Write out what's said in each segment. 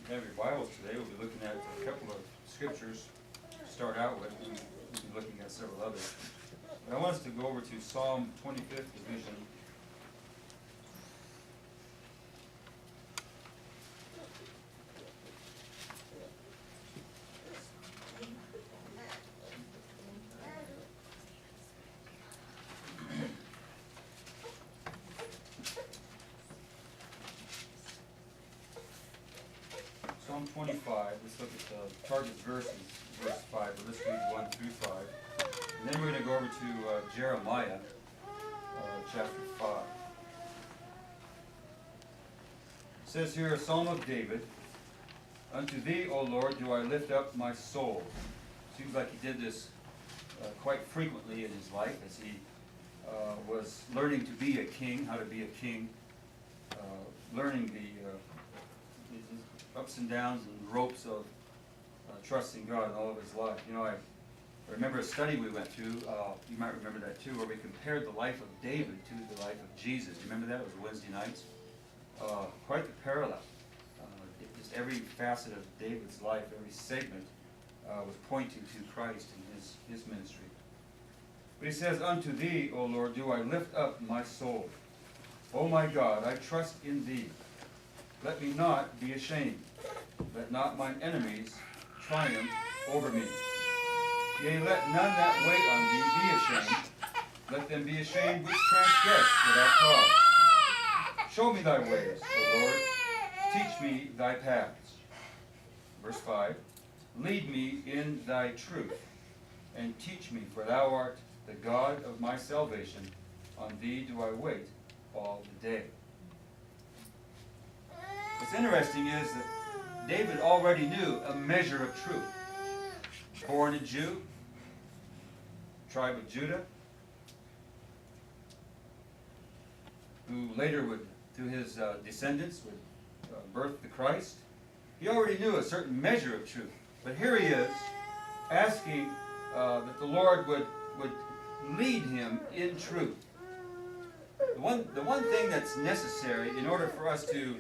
have your Bibles today, we'll be looking at a couple of scriptures to start out with, and we'll be looking at several others. But I want us to go over to Psalm 25th division. Psalm 25, let's look at the target verses, verse 5, but let's read 1 through 5. And then we're going to go over to Jeremiah, chapter 5. It says here, a Psalm of David, Unto thee, O Lord, do I lift up my soul. Seems like he did this quite frequently in his life as he was learning to be a king, how to be a king, learning the ups and downs and ropes of trusting God in all of his life. You know, I remember a study we went through, you might remember that too, where we compared the life of David to the life of Jesus. You remember that? It was Wednesday nights. Quite the parallel. Just every facet of David's life, every segment was pointing to Christ and his ministry. But he says, Unto thee, O Lord, do I lift up my soul. O my God, I trust in thee. Let me not be ashamed. Let not mine enemies triumph over me. Yea, let none that wait on thee be ashamed. Let them be ashamed which transgress without cause. Show me thy ways, O Lord. Teach me thy paths. Verse 5. Lead me in thy truth, and teach me, for thou art the God of my salvation. On thee do I wait all the day. What's interesting is that David already knew a measure of truth. Born a Jew, tribe of Judah, who later would, through his descendants, would birth the Christ. He already knew a certain measure of truth. But here he is, asking that the Lord would lead him in truth. The one thing that's necessary in order for us to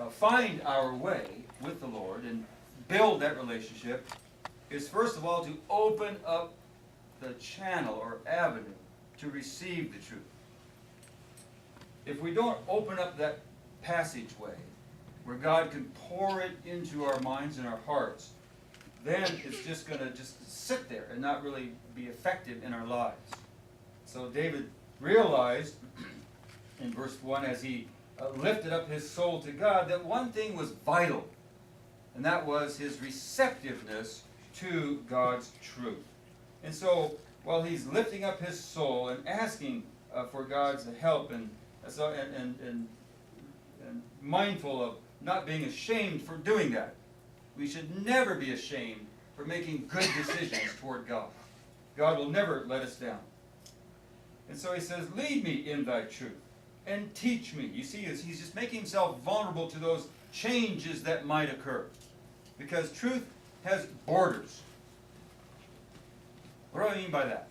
find our way with the Lord and build that relationship is first of all to open up the channel or avenue to receive the truth. If we don't open up that passageway where God can pour it into our minds and our hearts, then it's just going to just sit there and not really be effective in our lives. So David realized in verse 1 as he lifted up his soul to God that one thing was vital, and that was his receptiveness to God's truth. And so while he's lifting up his soul and asking for God's help and mindful of not being ashamed for doing that, we should never be ashamed for making good decisions toward God. God will never let us down. And so he says, lead me in thy truth and teach me. You see, he's just making himself vulnerable to those changes that might occur. Because truth has borders. What do I mean by that?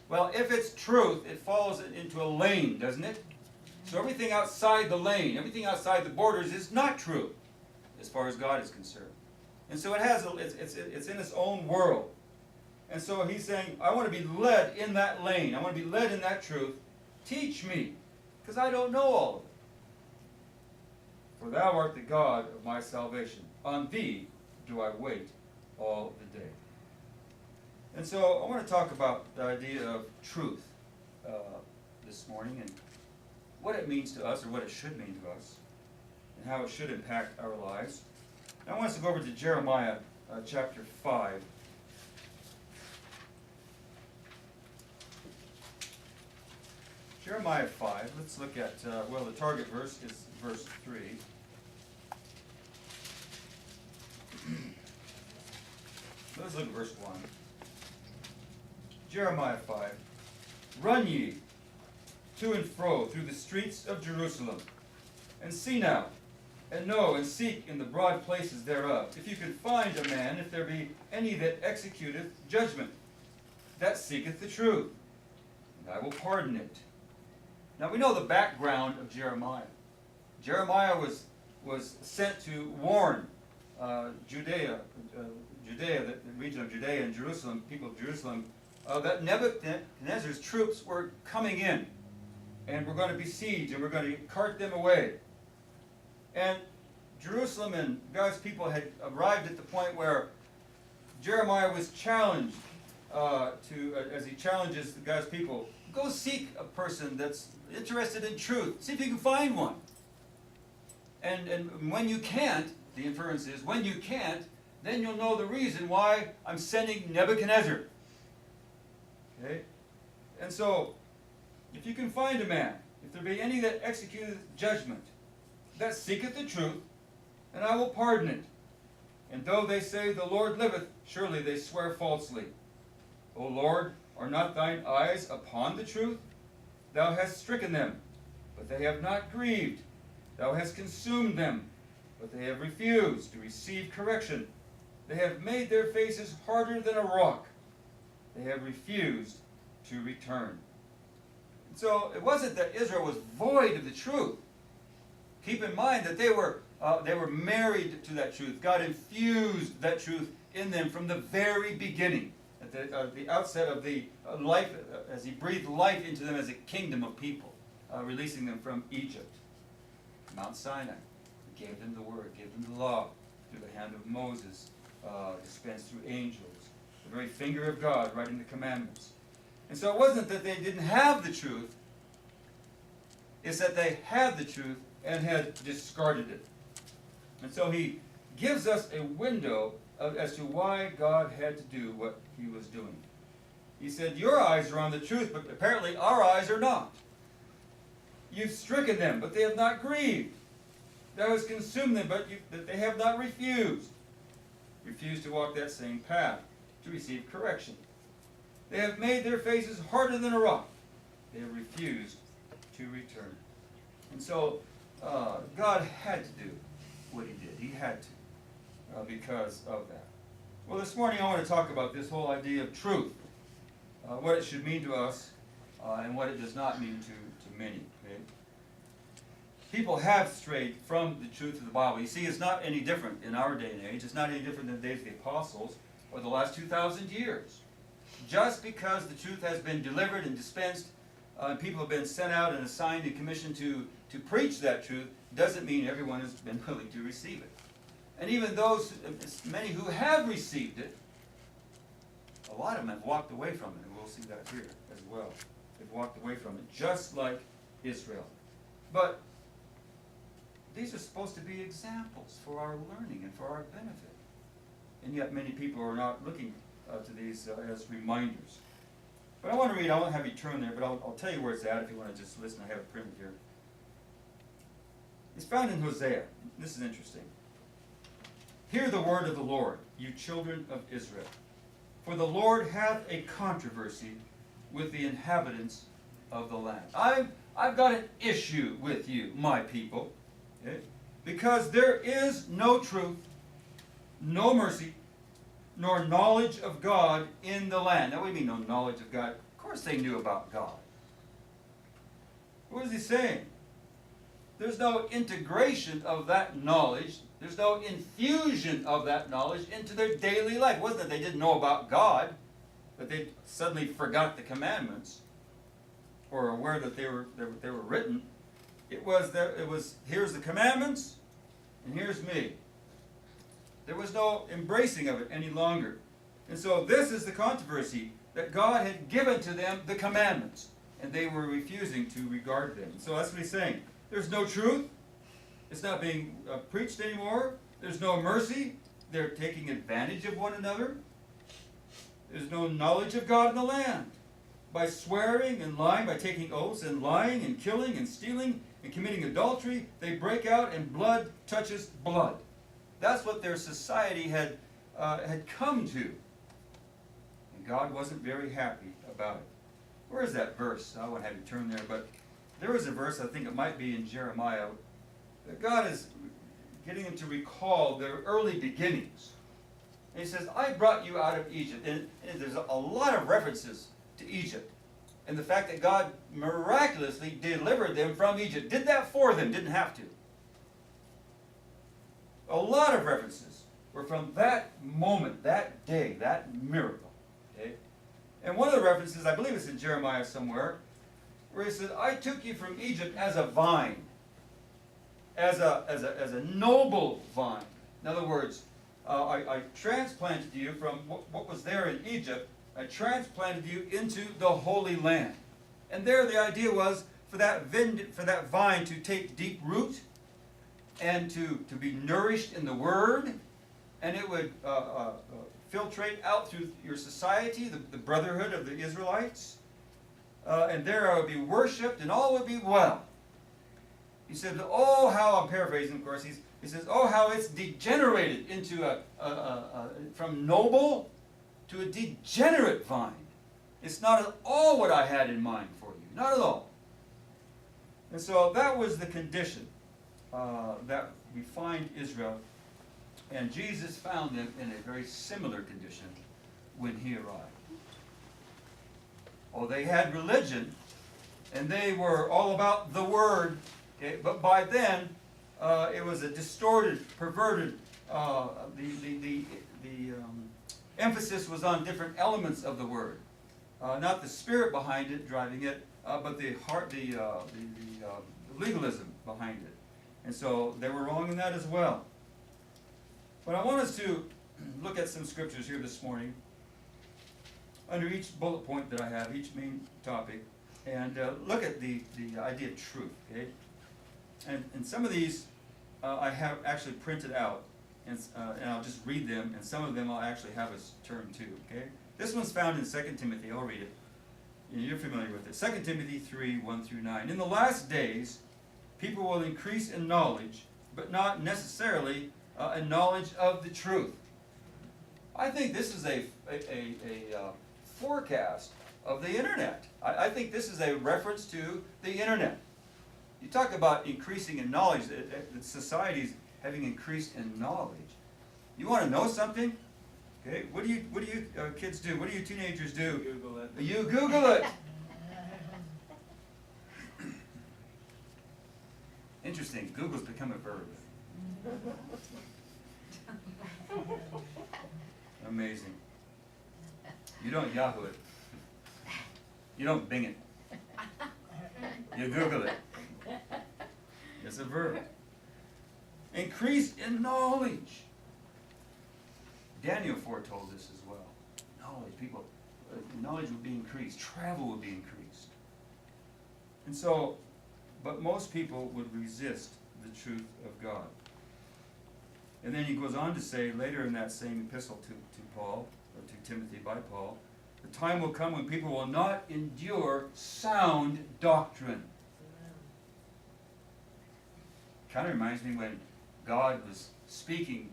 Well, if it's truth, it falls into a lane, doesn't it? So everything outside the lane, everything outside the borders is not true as far as God is concerned. And so it's in its own world. And so he's saying, I want to be led in that lane. I want to be led in that truth. Teach me, because I don't know all of it. For thou art the God of my salvation. On thee do I wait all the day. And so I want to talk about the idea of truth this morning and what it means to us, or what it should mean to us, and how it should impact our lives. I want us to go over to Jeremiah chapter 5. Jeremiah 5, let's look at, the target verse is verse 3. Let's look at verse 1. Jeremiah 5. Run ye to and fro through the streets of Jerusalem, and see now, and know, and seek in the broad places thereof, if you can find a man, if there be any that executeth judgment, that seeketh the truth, and I will pardon it. Now we know the background of Jeremiah. Jeremiah was sent to warn the region of Judea and Jerusalem, people of Jerusalem, that Nebuchadnezzar's troops were coming in, and were going to besiege, and were going to cart them away. And Jerusalem and God's people had arrived at the point where Jeremiah was challenged as he challenges God's people, go seek a person that's interested in truth. See if you can find one. And when you can't, the inference is, when you can't, then you'll know the reason why I'm sending Nebuchadnezzar. Okay? And so, if you can find a man, if there be any that executeth judgment, that seeketh the truth, and I will pardon it. And though they say, the Lord liveth, surely they swear falsely. O Lord, are not thine eyes upon the truth? Thou hast stricken them, but they have not grieved. Thou hast consumed them, but they have refused to receive correction. They have made their faces harder than a rock. They have refused to return. And so it wasn't that Israel was void of the truth. Keep in mind that they were married to that truth. God infused that truth in them from the very beginning, at the outset of the life, as He breathed life into them as a kingdom of people, releasing them from Egypt. Mount Sinai, He gave them the word, gave them the law through the hand of Moses, dispensed through angels, the very finger of God writing the commandments. And so it wasn't that they didn't have the truth, it's that they had the truth and had discarded it. And so He gives us a window as to why God had to do what He was doing. He said, your eyes are on the truth, but apparently our eyes are not. You've stricken them, but they have not grieved. Thou hast consumed them, but they have not refused. Refused to walk that same path, to receive correction. They have made their faces harder than a rock. They have refused to return. And so God had to do what He did. He had to, because of that. Well, this morning I want to talk about this whole idea of truth, what it should mean to us, and what it does not mean to many. Okay? People have strayed from the truth of the Bible. You see, it's not any different in our day and age. It's not any different than the days of the apostles or the last 2,000 years. Just because the truth has been delivered and dispensed, people have been sent out and assigned and commissioned to preach that truth, doesn't mean everyone has been willing to receive it. And even those, many who have received it, a lot of them have walked away from it, and we'll see that here as well. They've walked away from it, just like Israel. But these are supposed to be examples for our learning and for our benefit. And yet many people are not looking to these as reminders. But I want to read, I won't have you turn there, but I'll tell you where it's at if you want to just listen. I have it printed here. It's found in Hosea. This is interesting. Hear the word of the Lord, you children of Israel. For the Lord hath a controversy with the inhabitants of the land. I've got an issue with you, my people, okay? Because there is no truth, no mercy, nor knowledge of God in the land. Now, what do you mean, no knowledge of God? Of course they knew about God. What is He saying? There's no integration of that knowledge. There's no infusion of that knowledge into their daily life. It wasn't that they didn't know about God, but they suddenly forgot the commandments or aware that they were written. It was here's the commandments and here's me. There was no embracing of it any longer. And so this is the controversy, that God had given to them the commandments, and they were refusing to regard them. So that's what He's saying. There's no truth. It's not being preached anymore. There's no mercy. They're taking advantage of one another. There's no knowledge of God in the land. By swearing and lying, by taking oaths and lying and killing and stealing and committing adultery, they break out and blood touches blood. That's what their society had come to. And God wasn't very happy about it. Where is that verse? I won't have you turn there, but there is a verse, I think it might be in Jeremiah, that God is getting them to recall their early beginnings. And He says, I brought you out of Egypt. And there's a lot of references to Egypt. And the fact that God miraculously delivered them from Egypt. Did that for them, didn't have to. A lot of references. were from that moment, that day, that miracle. Okay? And one of the references, I believe it's in Jeremiah somewhere, where he says, I took you from Egypt as a vine, as a noble vine. In other words, I transplanted you from what was there in Egypt. I transplanted you into the Holy Land. And there the idea was for that vine to take deep root and to be nourished in the Word, and it would filtrate out through your society, the brotherhood of the Israelites. And there I would be worshipped, and all would be well. He said, oh, how, I'm paraphrasing, of course, he says, oh, how it's degenerated into from noble to a degenerate vine. It's not at all what I had in mind for you, not at all. And so that was the condition that we find Israel, and Jesus found them in a very similar condition when he arrived. Oh, they had religion, and they were all about the Word, okay? But by then, it was a distorted, perverted, the emphasis was on different elements of the Word. Not the spirit behind it, driving it, but the heart, the legalism behind it. And so they were wrong in that as well. But I want us to look at some scriptures here this morning, under each bullet point that I have, each main topic, and look at the idea of truth, okay? And some of these I have actually printed out, and I'll just read them, and some of them I'll actually have us turn to, okay? This one's found in 2 Timothy. I'll read it. You're familiar with it. 2 Timothy 3, 1 through 9. In the last days, people will increase in knowledge, but not necessarily a knowledge of the truth. I think this is a forecast of the internet. I think this is a reference to the internet. You talk about increasing in knowledge, societies having increased in knowledge. You want to know something? Okay, what do you kids do? What do you teenagers do? Google it. You Google it. Interesting. Google's become a verb. Amazing. You don't Yahoo it. You don't Bing it. You Google it. It's a verb. Increase in knowledge. Daniel foretold this as well. Knowledge will be increased. Travel will be increased. And so, but most people would resist the truth of God. And then he goes on to say later in that same epistle to Paul, or to Timothy by Paul, the time will come when people will not endure sound doctrine. Kind of reminds me when God was speaking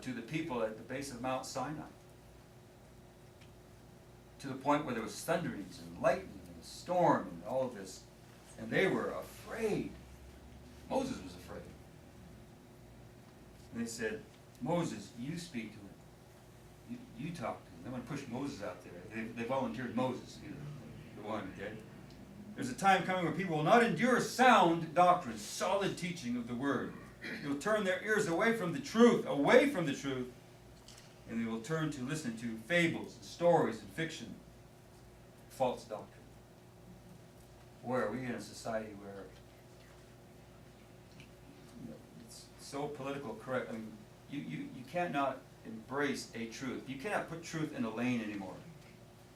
to the people at the base of Mount Sinai, to the point where there was thunderings and lightning and a storm and all of this, and they were afraid. Moses was afraid. And they said, Moses, you speak to him. You talk to him. They want to push Moses out there. They volunteered Moses, the one, okay? There's a time coming where people will not endure sound doctrine, solid teaching of the Word. They'll turn their ears away from the truth, and they will turn to listen to fables and stories and fiction, false doctrine. Where are we in a society where it's so political correct? I mean, you cannot embrace a truth. You cannot put truth in a lane anymore.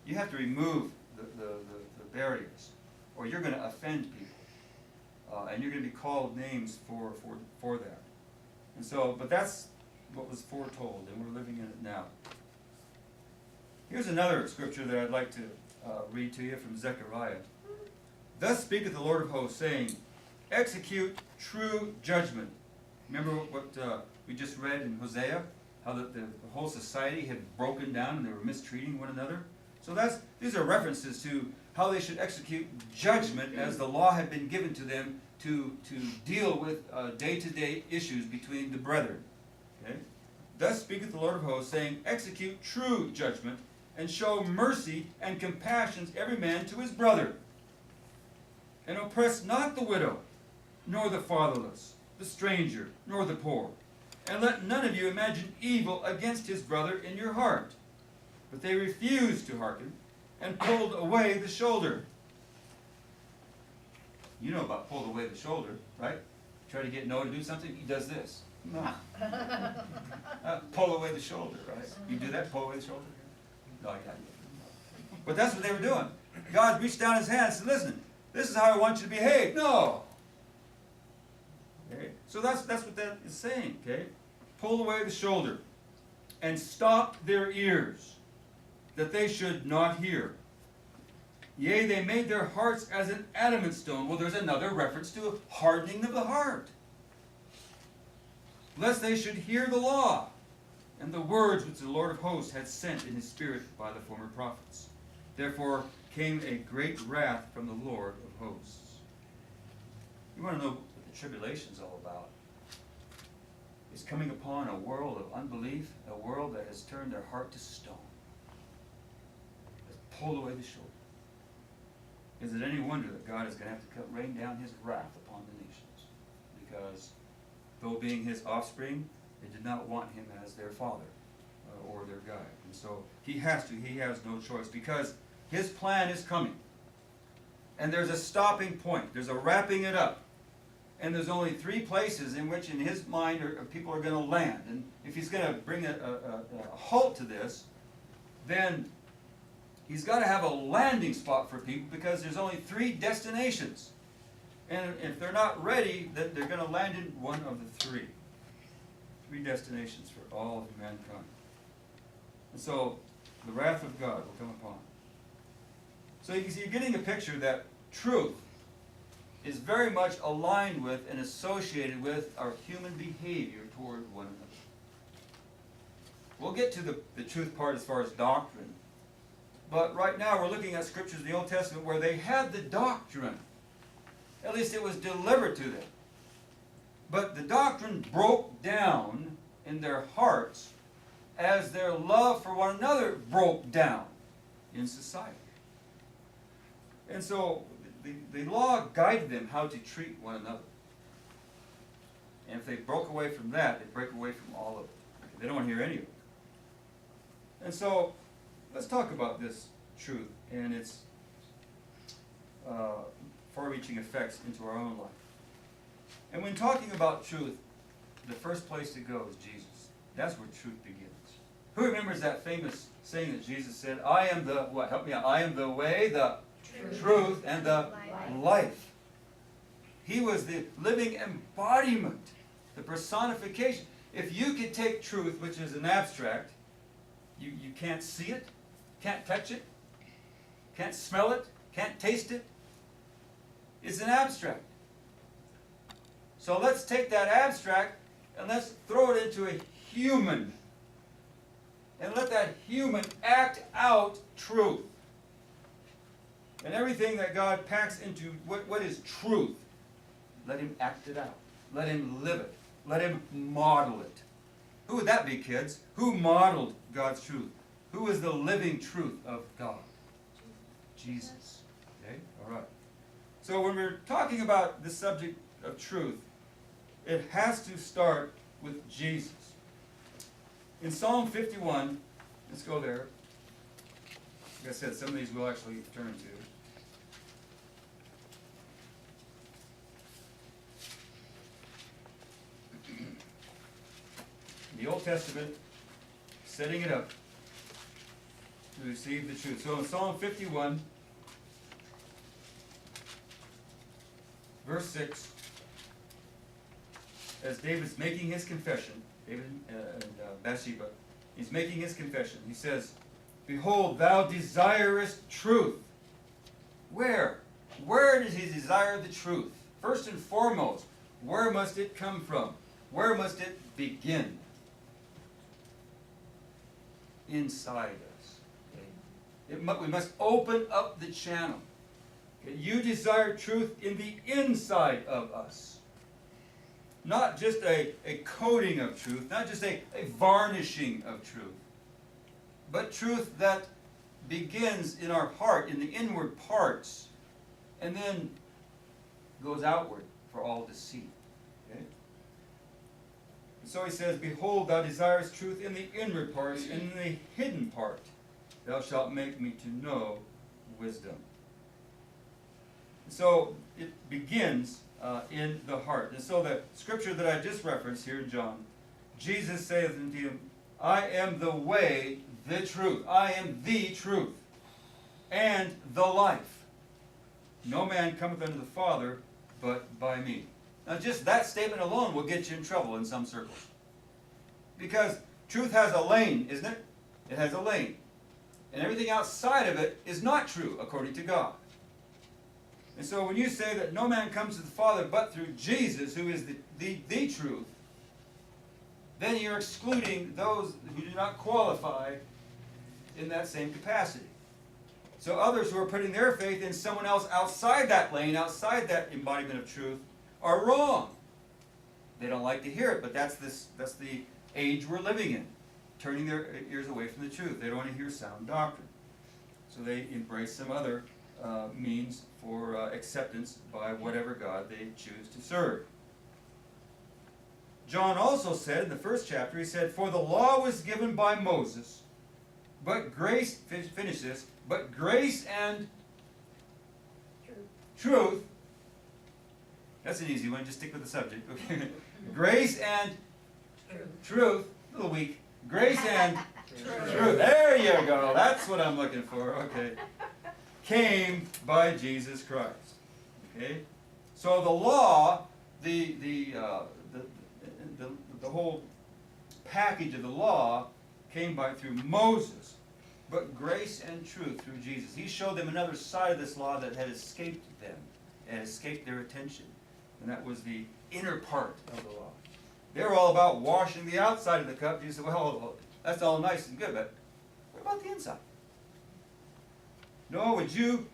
You have to remove the barriers, or you're going to offend people. And you're going to be called names for that. And so, but that's what was foretold, and we're living in it now. Here's another scripture that I'd like to read to you from Zechariah. Thus speaketh the Lord of hosts, saying, execute true judgment. Remember what we just read in Hosea? How the whole society had broken down and they were mistreating one another? So these are references to how they should execute judgment as the law had been given to them to deal with day-to-day issues between the brethren. Okay? Thus speaketh the Lord of hosts, saying, execute true judgment, and show mercy and compassion every man to his brother. And oppress not the widow, nor the fatherless, the stranger, nor the poor. And let none of you imagine evil against his brother in your heart. But they refused to hearken and pulled away the shoulder. You know about pulled away the shoulder, right? Try to get Noah to do something, he does this. No. Pull away the shoulder, right? You do that, pull away the shoulder? No, I can't. But that's what they were doing. God reached down his hand and said, listen, this is how I want you to behave. No. Okay? So that's what that is saying, okay? Pull away the shoulder and stop their ears, that they should not hear. Yea, they made their hearts as an adamant stone. Well, there's another reference to hardening of the heart. Lest they should hear the law and the words which the Lord of hosts had sent in his spirit by the former prophets. Therefore came a great wrath from the Lord of hosts. You want to know what the tribulation is all about? It's coming upon a world of unbelief, a world that has turned their heart to stone. Has pulled away the shoulder. Is it any wonder that God is going to have to rain down his wrath upon the nations? Because though being his offspring, they did not want him as their father or their guide. And so he has no choice, because his plan is coming. And there's a stopping point. There's a wrapping it up. And there's only 3 places in which in his mind people are going to land. And if he's going to bring a halt to this, then he's got to have a landing spot for people, because there's only 3 destinations. And if they're not ready, then they're going to land in one of the 3. 3 destinations for all of mankind. And so the wrath of God will come upon. So you can see, you're getting a picture that truth is very much aligned with and associated with our human behavior toward one another. We'll get to the truth part as far as doctrine. But right now we're looking at scriptures in the Old Testament where they had the doctrine. At least it was delivered to them. But the doctrine broke down in their hearts as their love for one another broke down in society. And so the law guided them how to treat one another. And if they broke away from that, they break away from all of it. They don't want to hear any of it. And so let's talk about this truth and its far-reaching effects into our own life. And when talking about truth, the first place to go is Jesus. That's where truth begins. Who remembers that famous saying that Jesus said, I am the, what, help me out, I am the way, the truth, and the life. He was the living embodiment, the personification. If you could take truth, which is an abstract, you can't see it, can't touch it, can't smell it, can't taste it. It's an abstract. So let's take that abstract and let's throw it into a human. And let that human act out truth. And everything that God packs into what is truth, let him act it out. Let him live it. Let him model it. Who would that be, kids? Who modeled God's truth? Who is the living truth of God? Jesus. Okay? All right. So when we're talking about the subject of truth, it has to start with Jesus. In Psalm 51, let's go there. Like I said, some of these we'll actually turn to. The Old Testament, setting it up to receive the truth. So in Psalm 51, verse 6, as David's making his confession, David and Bathsheba, he's making his confession. He says, behold, thou desirest truth. Where? Where does he desire the truth? First and foremost, where must it come from? Where must it begin? Inside us. Okay? We must open up the channel. Okay? You desire truth in the inside of us. Not just a coating of truth, not just a varnishing of truth, but truth that begins in our heart, in the inward parts, and then goes outward for all to see. Okay? so he says, behold, thou desirest truth in the inward parts, and in the hidden part thou shalt make me to know wisdom. So it begins in the heart. And so the scripture that I just referenced here in John, Jesus saith unto him, I am the way, the truth. I am the truth and the life. No man cometh unto the Father but by me. Now just that statement alone will get you in trouble in some circles. Because truth has a lane, isn't it? It has a lane. And everything outside of it is not true, according to God. And so when you say that no man comes to the Father but through Jesus, who is the truth, then you're excluding those who do not qualify in that same capacity. So others who are putting their faith in someone else outside that lane, outside that embodiment of truth, are wrong. They don't like to hear it, but that's the age we're living in, turning their ears away from the truth. They don't want to hear sound doctrine. So they embrace some other means for acceptance by whatever God they choose to serve. John also said in the first chapter, he said, for the law was given by Moses, but grace, finish this, but grace and truth, that's an easy one, just stick with the subject. Okay. Grace and truth, a little weak. Grace and truth. There you go. That's what I'm looking for. Okay. Came by Jesus Christ. Okay. So the law, the whole package of the law came through Moses, but grace and truth through Jesus. He showed them another side of this law that had escaped them, and escaped their attention, and that was the inner part of the law. They were all about washing the outside of the cup. Jesus said, well, that's all nice and good, but what about the inside? No, would you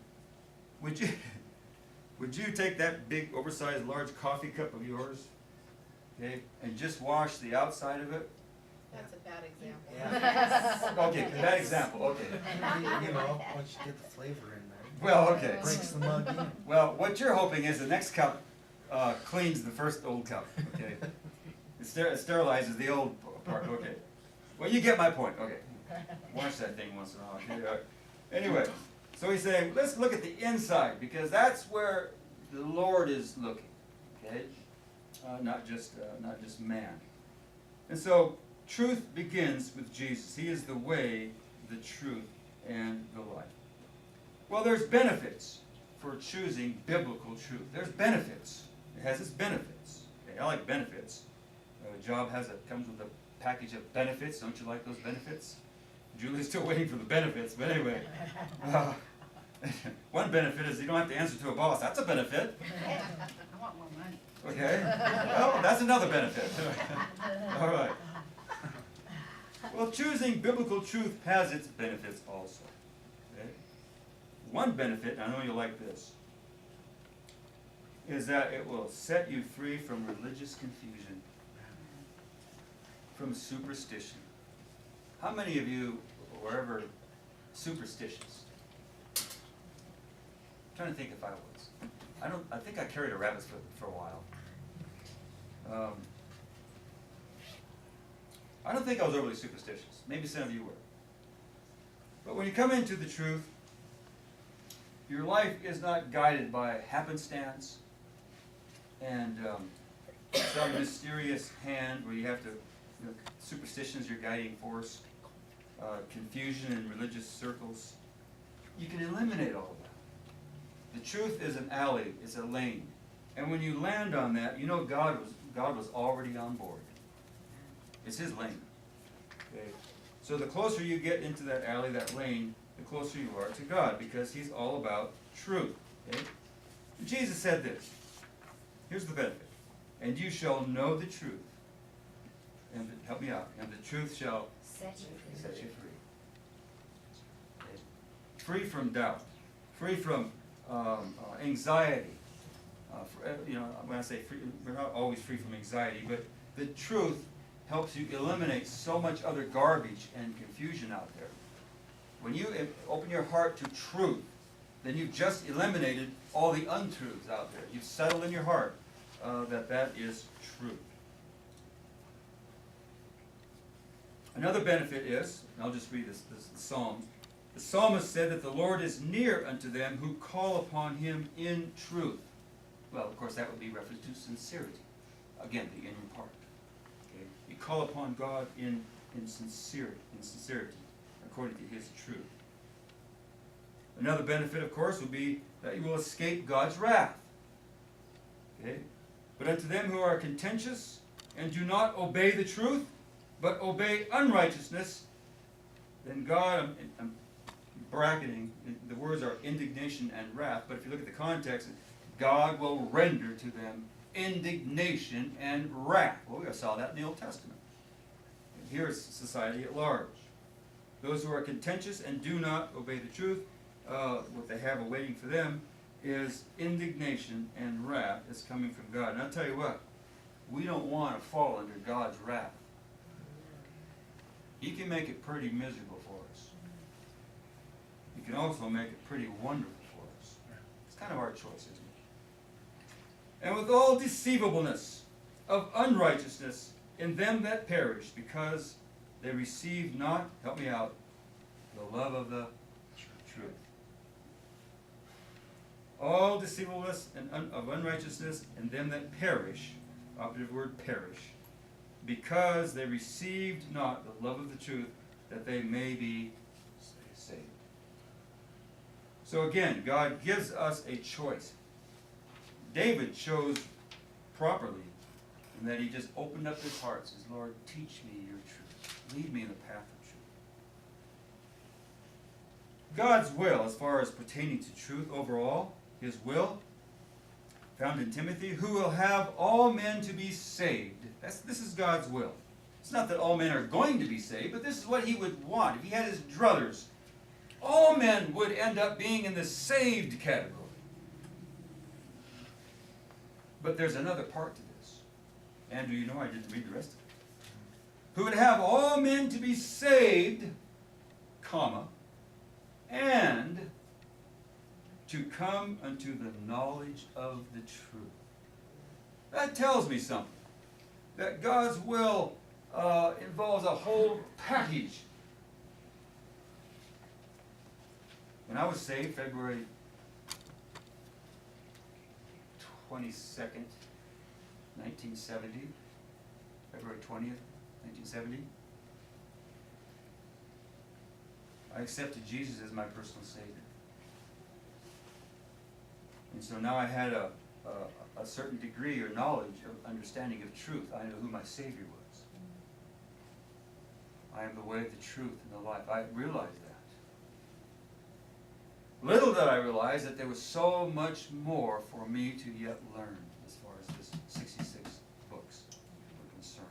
take that big, oversized, large coffee cup of yours, okay, and just wash the outside of it? That's a bad example. Yeah. Okay, bad example, okay. You know, once you get the flavor in there. Well, okay. Breaks the mug in. Well, what you're hoping is the next cup cleans the first old cup, okay? It sterilizes the old part, okay. Well, you get my point, okay. Wash that thing once in a while. Okay, all right. Anyway, so he's saying, let's look at the inside, because that's where the Lord is looking, okay? Not just man. And so, truth begins with Jesus. He is the way, the truth, and the life. Well, there's benefits for choosing biblical truth. There's benefits. It has its benefits. Okay, I like benefits. A job comes with a package of benefits. Don't you like those benefits? Julie's still waiting for the benefits, but anyway. One benefit is you don't have to answer to a boss. That's a benefit. I want more money. Okay. Well, that's another benefit. All right. Well, choosing biblical truth has its benefits also. Okay? One benefit, and I know you'll like this, is that it will set you free from religious confusion, from superstition. How many of you were ever superstitious? I'm trying to think if I was. I think I carried a rabbit's foot for a while. I don't think I was overly superstitious. Maybe some of you were. But when you come into the truth, your life is not guided by happenstance and some mysterious hand where you have to, superstition is your guiding force, confusion in religious circles. You can eliminate all of that. The truth is an alley, it's a lane. And when you land on that, you know God was already on board. It's His lane. Okay? So the closer you get into that alley, that lane, the closer you are to God, because He's all about truth. Okay? Jesus said this. Here's the benefit. And you shall know the truth. And help me out. And the truth shall set you free. Okay? Free from doubt. Free from anxiety. When I say free, we're not always free from anxiety, but the truth helps you eliminate so much other garbage and confusion out there. When you open your heart to truth, then you've just eliminated all the untruths out there. You've settled in your heart that is truth. Another benefit is, and I'll just read this Psalm. The psalmist said that the Lord is near unto them who call upon him in truth. Well, of course, that would be reference to sincerity. Again, the inner part. Okay? You call upon God in sincerity, according to his truth. Another benefit, of course, would be that you will escape God's wrath. Okay? But unto them who are contentious and do not obey the truth, but obey unrighteousness, then God, I'm bracketing, the words are indignation and wrath, but if you look at the context, God will render to them indignation and wrath. Well, we saw that in the Old Testament. And here is society at large. Those who are contentious and do not obey the truth, what they have awaiting for them is indignation and wrath that's coming from God. And I'll tell you what, we don't want to fall under God's wrath. He can make it pretty miserable for us. He can also make it pretty wonderful for us. It's kind of our choice, isn't it? And with all deceivableness of unrighteousness in them that perish, because they receive not, help me out, the love of the truth. All deceivableness of unrighteousness in them that perish, operative word perish, because they received not the love of the truth, that they may be saved. So again, God gives us a choice. David chose properly in that he just opened up his heart and says, Lord, teach me your truth. Lead me in the path of truth. God's will, as far as pertaining to truth overall, his will, found in Timothy, who will have all men to be saved. This is God's will. It's not that all men are going to be saved, but this is what he would want. If he had his druthers, all men would end up being in the saved category. But there's another part to this. Andrew, you know I didn't read the rest of it. Who would have all men to be saved, comma, and to come unto the knowledge of the truth. That tells me something. That God's will involves a whole package. When I was saved, February 22nd, 1970, February 20th, 1970, I accepted Jesus as my personal Savior. And so now I had a certain degree or knowledge of understanding of truth. I know who my Savior was. I am the way, the truth, and the life. I realized that. Little did I realize that there was so much more for me to yet learn as far as this 66 books were concerned.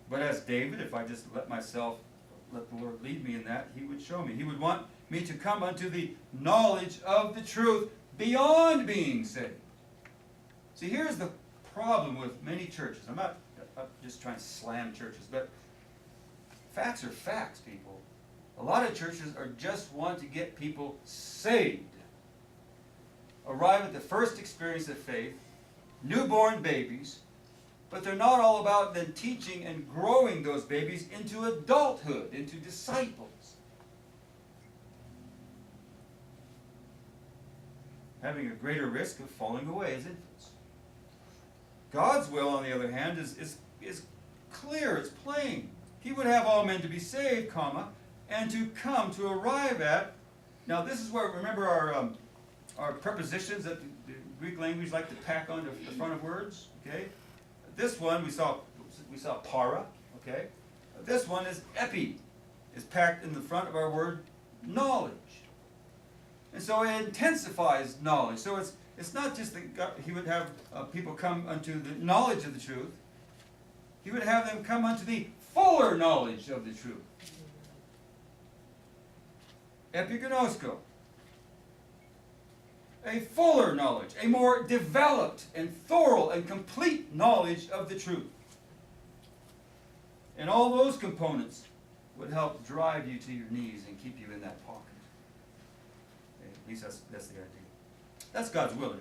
But as David, if I just let the Lord lead me in that, he would show me. He would want me to come unto the knowledge of the truth beyond being saved. See, here's the problem with many churches. I'm not just trying to slam churches, but facts are facts, people. A lot of churches are just want to get people saved. Arrive at the first experience of faith, newborn babies, but they're not all about then teaching and growing those babies into adulthood, into disciples. Having a greater risk of falling away as infants. God's will, on the other hand, is clear, it's plain. He would have all men to be saved, comma, and to come to arrive at. Now this is where, remember our prepositions that the Greek language like to pack onto the front of words, okay? This one we saw para, okay? This one is epi, is packed in the front of our word knowledge. And so it intensifies knowledge. So it's not just that God, he would have people come unto the knowledge of the truth. He would have them come unto the fuller knowledge of the truth. Epigenosko. A fuller knowledge, a more developed and thorough and complete knowledge of the truth. And all those components would help drive you to your knees and keep you in that pocket. At least that's the idea. That's God's will.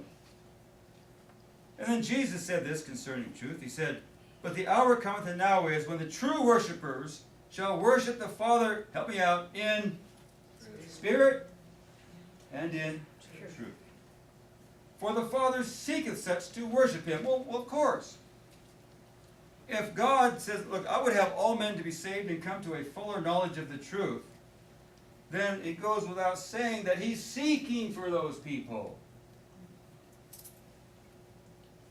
And then Jesus said this concerning truth. He said, But the hour cometh and now is when the true worshipers shall worship the Father, help me out, in spirit and in truth. For the Father seeketh such to worship him. Well, of course. If God says, look, I would have all men to be saved and come to a fuller knowledge of the truth, then it goes without saying that he's seeking for those people.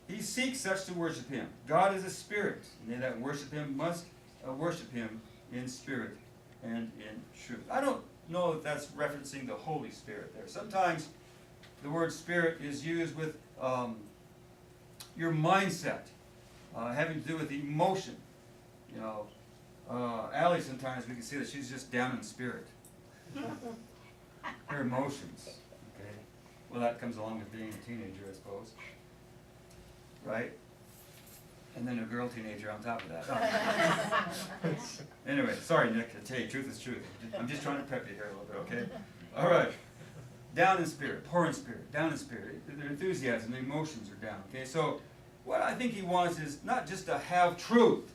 He seeks such to worship him. God is a spirit, and they that worship him must worship him in spirit and in truth. I don't know if that's referencing the Holy Spirit there. Sometimes the word spirit is used with your mindset, having to do with emotion. You know, Allie, sometimes we can see that she's just down in spirit. Her emotions. Okay. Well, that comes along with being a teenager, I suppose. Right? And then a girl teenager on top of that. Anyway, sorry, Nick, to tell you, truth is truth. I'm just trying to prep you here a little bit, okay? All right. Down in spirit, poor in spirit, down in spirit. Their enthusiasm, their emotions are down, okay? So what I think he wants is not just to have truth,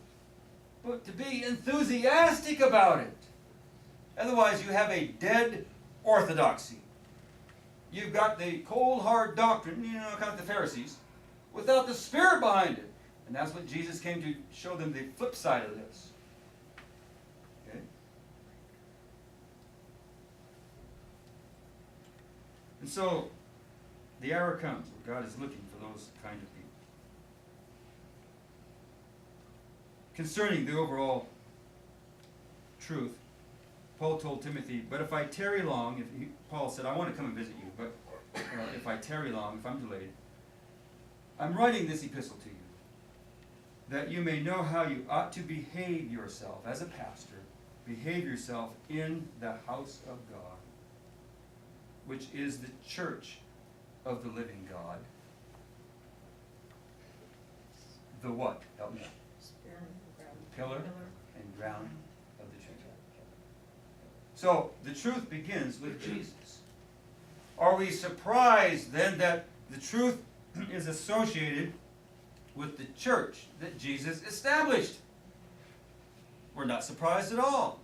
but to be enthusiastic about it. Otherwise, you have a dead orthodoxy. You've got the cold, hard doctrine, you know, kind of the Pharisees, without the Spirit behind it. And that's what Jesus came to show them, the flip side of this. Okay? And so, the hour comes where God is looking for those kind of people. Concerning the overall truth, Paul told Timothy, but if I tarry long, Paul said, I want to come and visit you, but if I tarry long, if I'm delayed, I'm writing this epistle to you, that you may know how you ought to behave yourself as a pastor, behave yourself in the house of God, which is the church of the living God. The what? Help me out. Pillar and ground of the truth. So, the truth begins with Jesus. Are we surprised then that the truth is associated with the church that Jesus established? We're not surprised at all.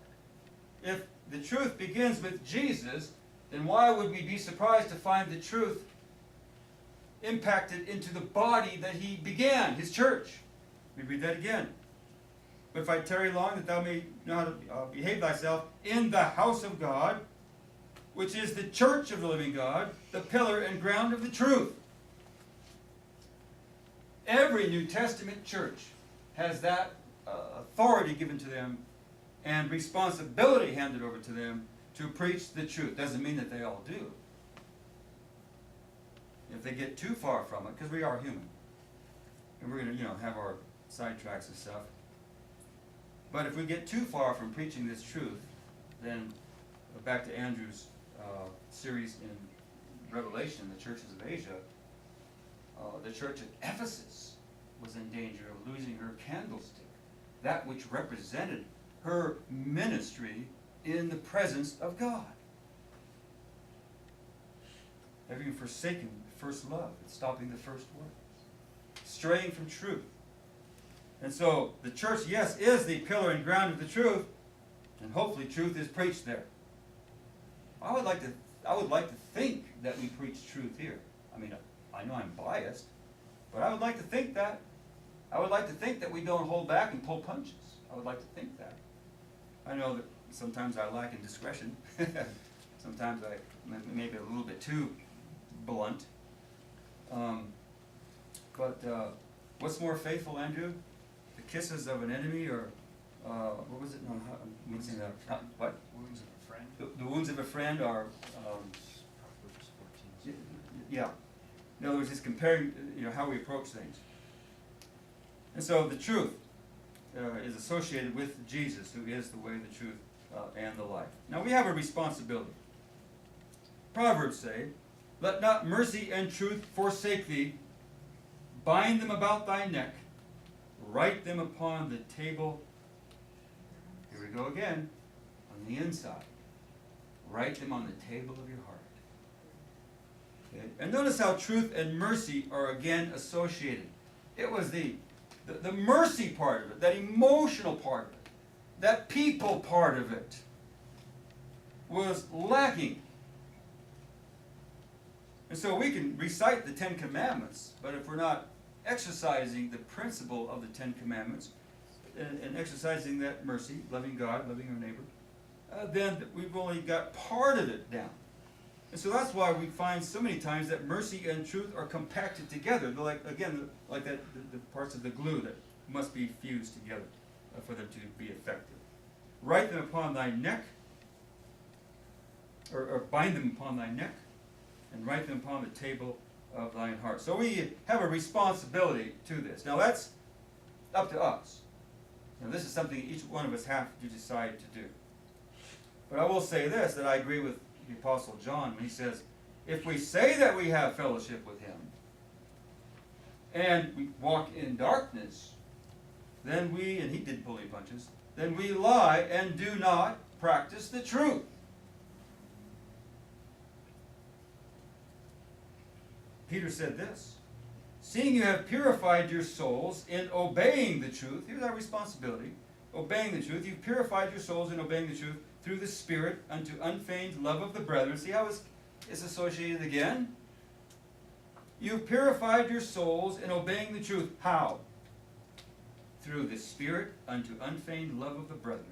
If the truth begins with Jesus, then why would we be surprised to find the truth impacted into the body that he began, his church? We read that again. But if I tarry long, that thou may know how to behave thyself in the house of God, which is the church of the living God, the pillar and ground of the truth. Every New Testament church has that authority given to them and responsibility handed over to them to preach the truth. Doesn't mean that they all do. If they get too far from it, because we are human, and we're going to, have our sidetracks and stuff. But if we get too far from preaching this truth, then back to Andrew's series in Revelation, the churches of Asia, the church at Ephesus was in danger of losing her candlestick, that which represented her ministry in the presence of God. Having forsaken first love, and stopping the first words, straying from truth. And so the church, yes, is the pillar and ground of the truth, and hopefully truth is preached there. I would like to think that we preach truth here. I mean, I know I'm biased, but I would like to think that. I would like to think that we don't hold back and pull punches. I would like to think that. I know that sometimes I lack in discretion. Sometimes I maybe a little bit too blunt. But what's more faithful, Andrew? The kisses of an enemy, or what was it? No, I'm mixing that up. What? Wounds of a friend. The wounds of a friend are. Proverbs 14. Yeah. In other words, it's comparing, how we approach things. And so the truth is associated with Jesus, who is the way, the truth, and the life. Now we have a responsibility. Proverbs say, let not mercy and truth forsake thee. Bind them about thy neck. Write them upon the table. Here we go again. On the inside. Write them on the table of your heart. Okay? And notice how truth and mercy are again associated. It was the the mercy part of it, that emotional part of it, that people part of it was lacking. And so we can recite the Ten Commandments, but if we're not exercising the principle of the Ten Commandments and exercising that mercy, loving God, loving our neighbor, then we've only got part of it down. And so that's why we find so many times that mercy and truth are compacted together. They're like, again, like that, the parts of the glue that must be fused together for them to be effective. Write them upon thy neck, or bind them upon thy neck, and write them upon the table of thine heart. So we have a responsibility to this. Now that's up to us. Now this is something each one of us have to decide to do. But I will say this, that I agree with the Apostle John when he says, if we say that we have fellowship with him, and we walk in darkness, then we, and he did pull any punches, then we lie and do not practice the truth. Peter said this, seeing you have purified your souls in obeying the truth, here's our responsibility, obeying the truth, you've purified your souls in obeying the truth through the Spirit unto unfeigned love of the brethren. See how it's associated again? You've purified your souls in obeying the truth. How? Through the Spirit unto unfeigned love of the brethren.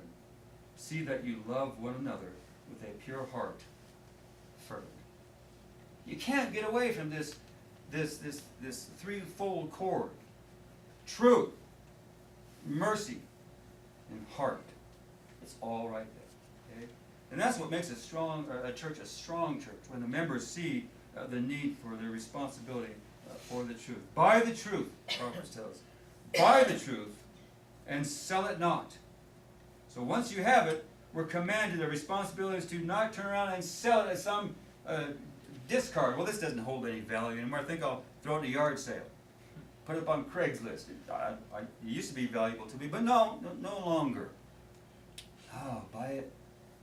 See that you love one another with a pure heart fervent. You can't get away from this threefold cord. Truth, mercy, and heart. It's all right there. Okay? And that's what makes a church a strong church, when the members see the need for their responsibility for the truth. Buy the truth, Proverbs tells us. Buy the truth and sell it not. So once you have it, we're commanded, the responsibility is to not turn around and sell it as some discard. Well, this doesn't hold any value anymore. I think I'll throw it in a yard sale. Put it up on Craigslist. It used to be valuable to me, but no longer. Oh, buy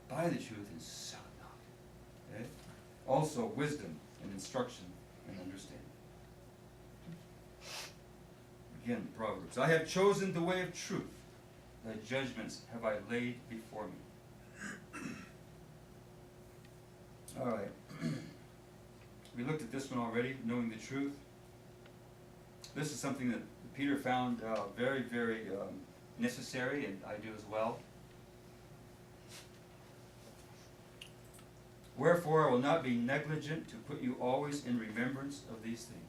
the truth and sell it not. Okay? Also, wisdom and instruction and understanding. Again, Proverbs. I have chosen the way of truth. Thy judgments have I laid before me. All right. We looked at this one already, knowing the truth. This is something that Peter found very, very necessary, and I do as well. Wherefore I will not be negligent to put you always in remembrance of these things.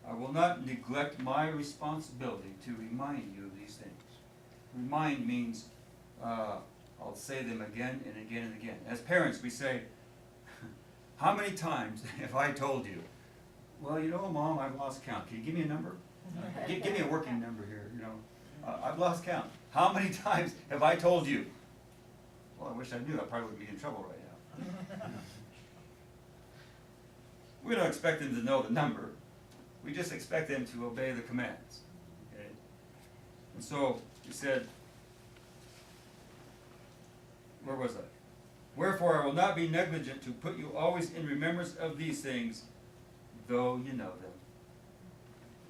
I will not neglect my responsibility to remind you of these things. Remind means I'll say them again and again and again. As parents, we say, how many times have I told you, well, you know, Mom, I've lost count. Can you give me a number? Give me a working number here, you know. I've lost count. How many times have I told you? Well, I wish I knew. I probably would be in trouble right now. We don't expect them to know the number. We just expect them to obey the commands. Okay? And so, he said, where was I? Wherefore I will not be negligent to put you always in remembrance of these things, though you know them.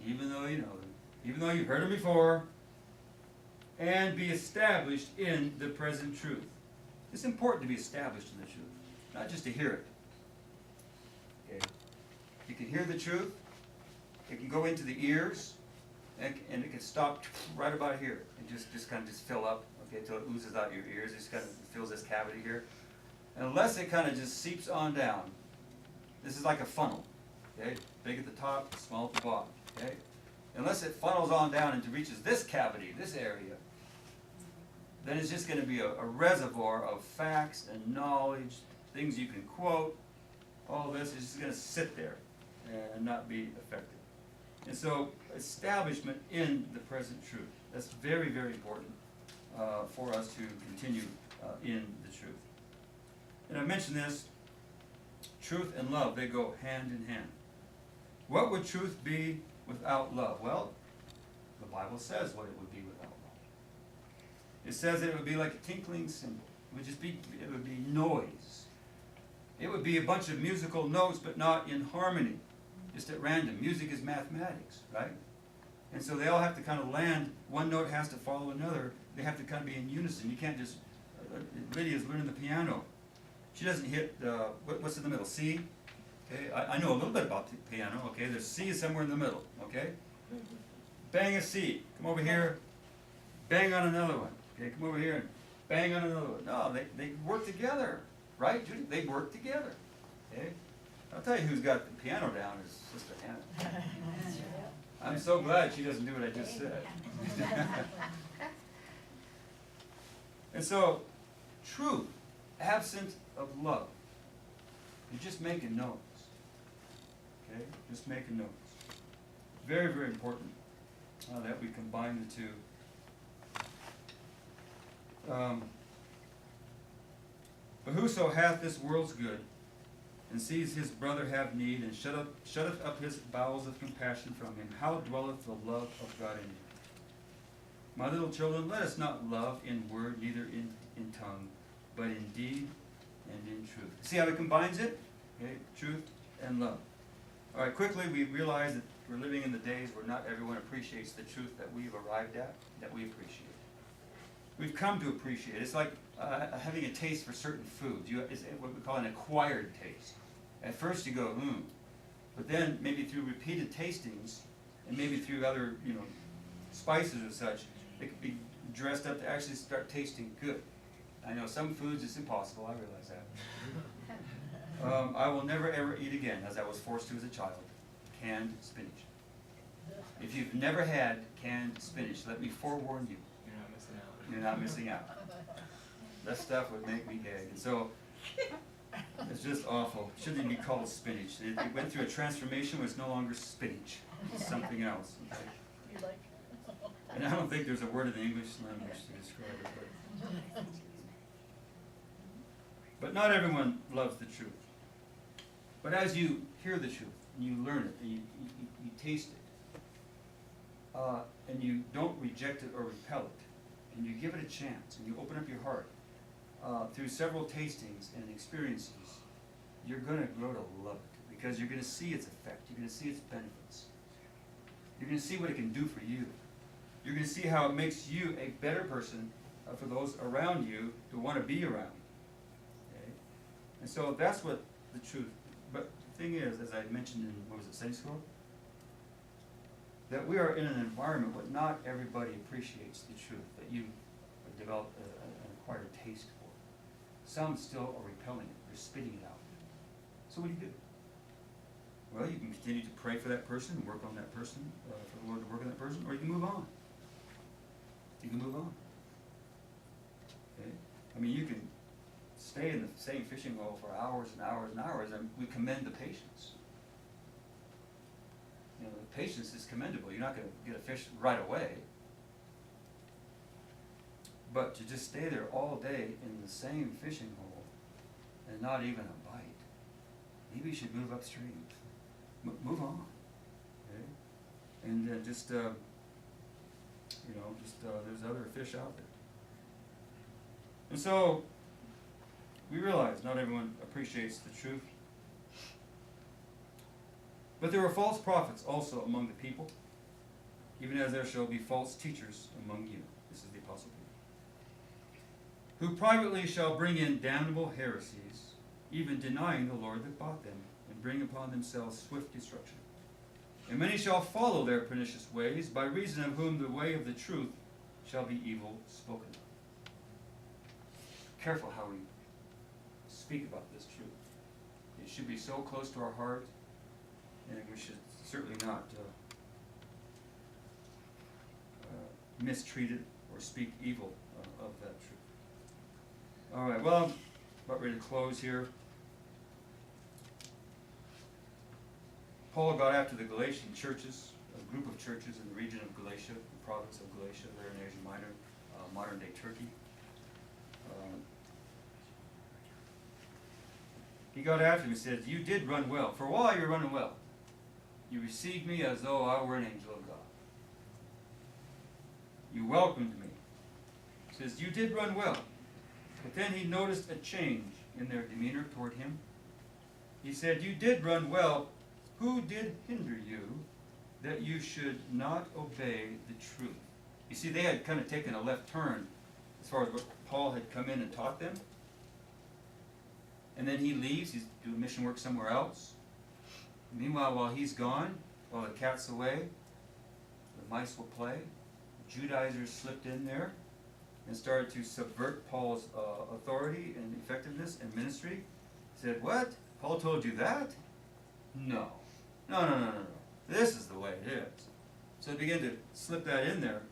Even though you know them. Even though you've heard them before. And be established in the present truth. It's important to be established in the truth, not just to hear it. Okay? You can hear the truth. It can go into the ears, and it can stop right about here and just kind of fill up, okay, until it oozes out your ears. It just kind of fills this cavity here. And unless it kind of just seeps on down, this is like a funnel, okay? Big at the top, small at the bottom, okay? Unless it funnels on down and reaches this cavity, this area, then it's just going to be a reservoir of facts and knowledge, things you can quote. All this is just going to sit there and not be effective. And so, establishment in the present truth. That's very, very important for us to continue in the truth. And I mentioned this, truth and love, they go hand in hand. What would truth be without love? Well, the Bible says what it would be without love. It says that it would be like a tinkling cymbal. It would be noise. It would be a bunch of musical notes, but not in harmony, just at random. Music is mathematics, right? And so they all have to kind of land, one note has to follow another. They have to kind of be in unison. You can't just, Lydia's learning the piano. She doesn't hit, what's in the middle, C? Okay, I know a little bit about the piano, okay? There's C somewhere in the middle, okay? Bang a C, come over here, bang on another one. Okay, come over here and bang on another one. No, they work together, right, Judy? They work together, okay? I'll tell you who's got the piano down is Sister Hannah. I'm so glad she doesn't do what I just said. And so, truth, absent of love. You're just making notes. Okay? Just making notes. Very, very important that we combine the two. But whoso hath this world's good, and sees his brother have need, and shutteth up his bowels of compassion from him, how dwelleth the love of God in you? My little children, let us not love in word, neither in tongue, but in deed and in truth. See how it combines it? Okay, truth and love. All right, quickly, we realize that we're living in the days where not everyone appreciates the truth that we've arrived at, that we appreciate. We've come to appreciate it. It's like having a taste for certain foods. It's what we call an acquired taste. At first you go, but then maybe through repeated tastings, and maybe through other, spices or such, it could be dressed up to actually start tasting good. I know some foods it's impossible, I realize that. I will never ever eat again, as I was forced to as a child, canned spinach. If you've never had canned spinach, let me forewarn you. You're not missing out. You're not missing out. That stuff would make me gag. And so, it's just awful. It shouldn't even be called spinach. It went through a transformation where it's no longer spinach. It's something else. Okay? And I don't think there's a word in the English language to describe it. But not everyone loves the truth. But as you hear the truth, and you learn it, and you taste it, and you don't reject it or repel it, and you give it a chance, and you open up your heart, through several tastings and experiences, you're going to grow to love it, because you're going to see its effect, you're going to see its benefits. You're going to see what it can do for you. You're going to see how it makes you a better person for those around you to want to be around. Okay? And so that's what the truth. But the thing is, as I mentioned in, Sunday school? That we are in an environment where not everybody appreciates the truth that you develop an acquired taste for. Some still are repelling it, they're spitting it out. So what do? Well, you can continue to pray for that person, work on that person, for the Lord to work on that person, or you can move on. You can move on. Okay? I mean, you can stay in the same fishing hole for hours and hours and hours, and we commend the patience. The patience is commendable. You're not going to get a fish right away. But to just stay there all day in the same fishing hole and not even a bite, maybe you should move upstream. Move on. Okay? And there's other fish out there. And so, we realize not everyone appreciates the truth. But there are false prophets also among the people, even as there shall be false teachers among you. This is the Apostle Peter. Who privately shall bring in damnable heresies, even denying the Lord that bought them, and bring upon themselves swift destruction. And many shall follow their pernicious ways, by reason of whom the way of the truth shall be evil spoken of. Careful how we speak about this truth. It should be so close to our heart, and we should certainly not mistreat it or speak evil of that truth. All right, well, I'm about ready to close here. Paul got after the Galatian churches, a group of churches in the region of Galatia, the province of Galatia, there in Asia Minor, modern-day Turkey. He got after him and said, "You did run well. For a while you're running well. You received me as though I were an angel of God. You welcomed me." He says, "You did run well." But then he noticed a change in their demeanor toward him. He said, "You did run well. Who did hinder you that you should not obey the truth. You see, they had kind of taken a left turn as far as what Paul had come in and taught them. And then he leaves, he's doing mission work somewhere else. Meanwhile, while he's gone, while the cat's away, the mice will play. Judaizers slipped in there and started to subvert Paul's authority and effectiveness and ministry. Said, what? Paul told you that? No. No. This is the way it is. So they begin to slip that in there.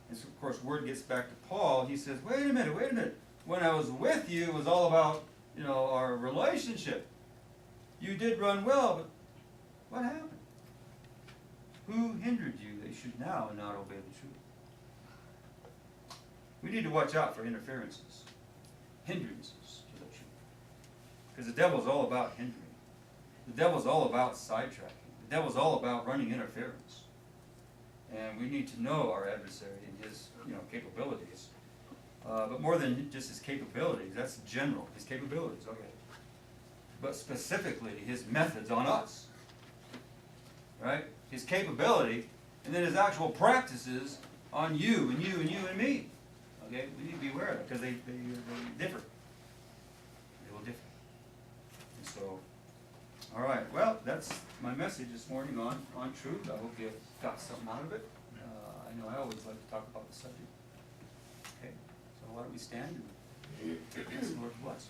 And so, of course, word gets back to Paul. He says, wait a minute. When I was with you, it was all about, our relationship. You did run well, but what happened? Who hindered you that you should now not obey the truth? We need to watch out for interferences, hindrances to the truth. Because the devil's all about hindering. The devil's all about sidetracking. The devil's all about running interference. And we need to know our adversary and his capabilities. But more than just his capabilities, that's general. His capabilities, okay. But specifically his methods on us. Right? His capability, and then his actual practices on you and you and you and me. Okay? We need to be aware of that because they differ. They will differ. And so, all right. Well, that's my message this morning on truth. I hope you got something out of it. I know I always like to talk about the subject. Okay? So why don't we stand and ask the Lord to bless.